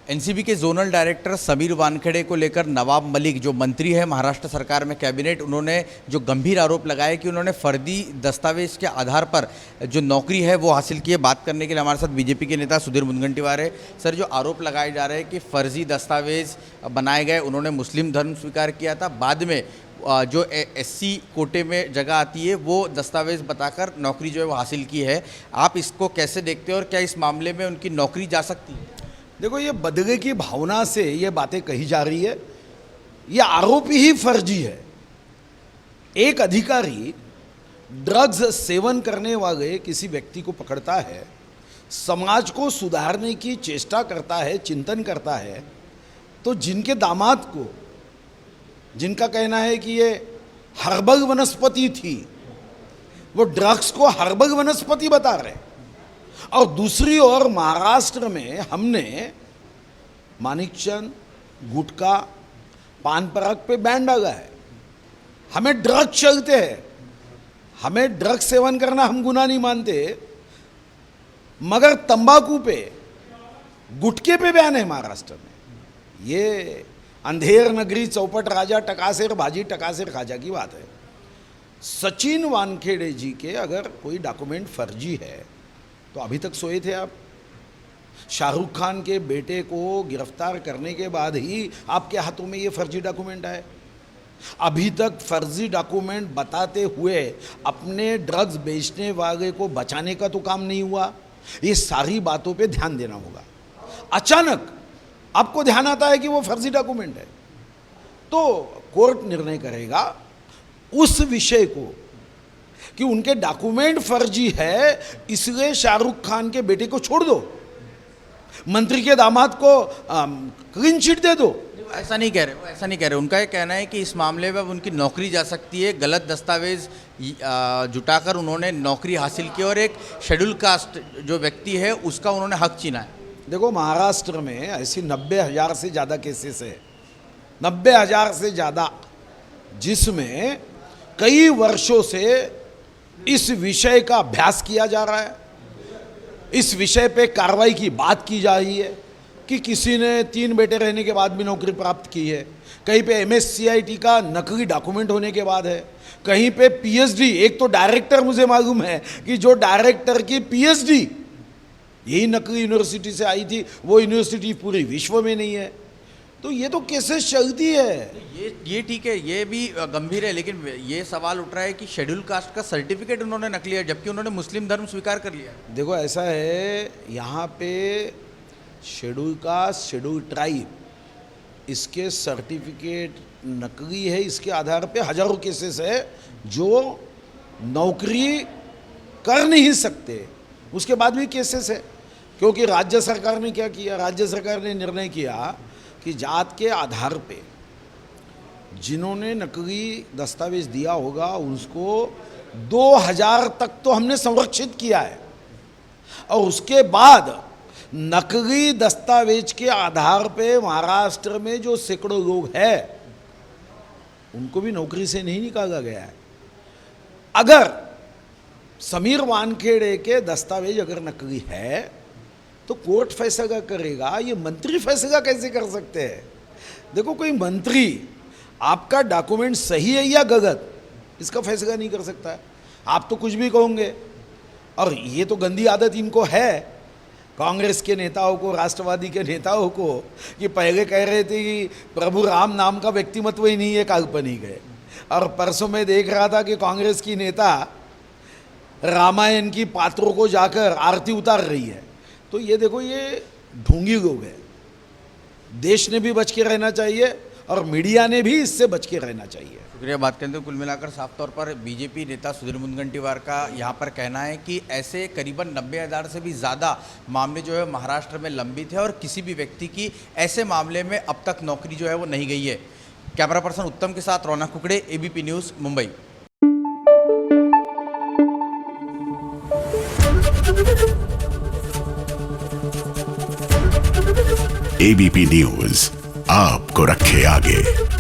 NCB के zonal director Sameer Wankhede को लेकर नवाब मलिक जो मंत्री है महाराष्ट्र सरकार में कैबिनेट, उन्होंने जो गंभीर आरोप लगाए कि उन्होंने फर्जी दस्तावेज के आधार पर जो नौकरी है वो हासिल की है। बात करने के लिए हमारे साथ बीजेपी के नेता सुधीर मुनगंटीवार है। सर, जो आरोप लगाए जा रहे हैं कि फर्जी दस्तावेज बनाए गए, उन्होंने मुस्लिम धर्म स्वीकार किया था, बाद में जो एससी कोटे में जगह आती है वो दस्तावेज बताकर नौकरी जो है वो हासिल की है, आप इसको कैसे देखते हो और क्या इस मामले में उनकी नौकरी जा सकती है? देखो, ये बदले की भावना से ये बातें कही जा रही है। ये आरोप ही फर्जी है। एक अधिकारी ड्रग्स सेवन करने वाले किसी व्यक्ति को पकड़ता है, समाज को सुधारने की चेष्टा करता है, चिंतन करता है, तो जिनके दामाद को, जिनका कहना है कि ये हर्बल वनस्पति थी, वो ड्रग्स को हर्बल वनस्पति बता रहे हैं। और दूसरी ओर महाराष्ट्र में हमने मानिकचंद, गुटखा, पान पराग पे बैन डाला है। हमें ड्रग्स चलते हैं, हमें ड्रग्स सेवन करना हम गुनाह नहीं मानते, मगर तंबाकू पे, गुटखे पे बैन है महाराष्ट्र में। ये अंधेर नगरी चौपट राजा टकासेर भाजी टकासेर खाजा की बात है। सचिन वानखेड़े जी के अगर कोई डॉक्यूमेंट फर्जी है तो अभी तक सोए थे आप? शाहरुख खान के बेटे को गिरफ्तार करने के बाद ही आपके हाथों में ये फर्जी डॉक्यूमेंट आए। अभी तक फर्जी डॉक्यूमेंट बताते हुए अपने ड्रग्स बेचने वाले को बचाने का तो काम नहीं हुआ। ये सारी बातों पे ध्यान देना होगा। अचानक आपको ध्यान आता है कि वो फर्जी डॉक्यूमेंट है, तो कोर्ट निर्णय करेगा उस विषय को कि उनके डॉक्यूमेंट फर्जी है, इसलिए शाहरुख खान के बेटे को छोड़ दो, मंत्री के दामाद को क्लीन चिट दे दो। ऐसा नहीं कह रहे, वो ऐसा नहीं कह रहे। उनका ये कहना है कि इस मामले में अब उनकी नौकरी जा सकती है। गलत दस्तावेज जुटाकर उन्होंने नौकरी हासिल की और एक शेड्यूल कास्ट जो व्यक्ति है उसका उन्होंने हक छीना है। देखो, महाराष्ट्र में ऐसी 90,000 से ज़्यादा केसेस है, 90,000 से ज़्यादा, जिसमें कई वर्षों से इस विषय का अभ्यास किया जा रहा है। इस विषय पे कार्रवाई की बात की जा रही है कि किसी ने 3 बेटे रहने के बाद भी नौकरी प्राप्त की है, कहीं पे MSCIT का नकली डॉक्यूमेंट होने के बाद है, कहीं पे PhD। एक तो डायरेक्टर मुझे मालूम है कि जो डायरेक्टर की PhD यही नकली यूनिवर्सिटी से आई थी, वो यूनिवर्सिटी पूरी विश्व में नहीं है। तो ये तो केसेस चलती है। ये ठीक है, ये भी गंभीर है, लेकिन ये सवाल उठ रहा है कि शेड्यूल कास्ट का सर्टिफिकेट उन्होंने नकली है जबकि उन्होंने मुस्लिम धर्म स्वीकार कर लिया। देखो, ऐसा है, यहाँ पे शेड्यूल कास्ट, शेड्यूल ट्राइब, इसके सर्टिफिकेट नकली है। इसके आधार पे हजारों केसेस है जो नौकरी कर नहीं सकते, उसके बाद भी केसेस है। क्योंकि राज्य सरकार ने क्या किया? राज्य सरकार ने निर्णय किया कि जात के आधार पे जिन्होंने नकली दस्तावेज दिया होगा उसको 2000 तक तो हमने संरक्षित किया है, और उसके बाद नकली दस्तावेज के आधार पे महाराष्ट्र में जो सैकड़ों लोग हैं उनको भी नौकरी से नहीं निकाला गया है। अगर समीर वानखेड़े के दस्तावेज अगर नकली है तो कोर्ट फैसला करेगा, ये मंत्री फैसला कैसे कर सकते हैं? देखो, कोई मंत्री आपका डॉक्यूमेंट सही है या गलत, इसका फैसला नहीं कर सकता है। आप तो कुछ भी कहोगे, और ये तो गंदी आदत इनको है, कांग्रेस के नेताओं को, राष्ट्रवादी के नेताओं को, कि पहले कह रहे थे कि प्रभु राम नाम का व्यक्तिमत्व ही नहीं है, काल्पनिक है, और परसों में देख रहा था कि कांग्रेस की नेता रामायण की पात्रों को जाकर आरती उतार रही है। तो ये देखो, ये ढोंगी लोग हैं। देश ने भी बच के रहना चाहिए और मीडिया ने भी इससे बच के रहना चाहिए। शुक्रिया। बात करते हैं, कुल मिलाकर साफ तौर पर बीजेपी नेता सुधीर मुनगंटीवार का यहाँ पर कहना है कि ऐसे करीबन 90,000 से भी ज़्यादा मामले जो है महाराष्ट्र में लंबित है और किसी भी व्यक्ति की ऐसे मामले में अब तक नौकरी जो है वो नहीं गई है। कैमरा पर्सन उत्तम के साथ रौनक Kukde, ABP news, Mumbai. ABP news आपको रखे आगे।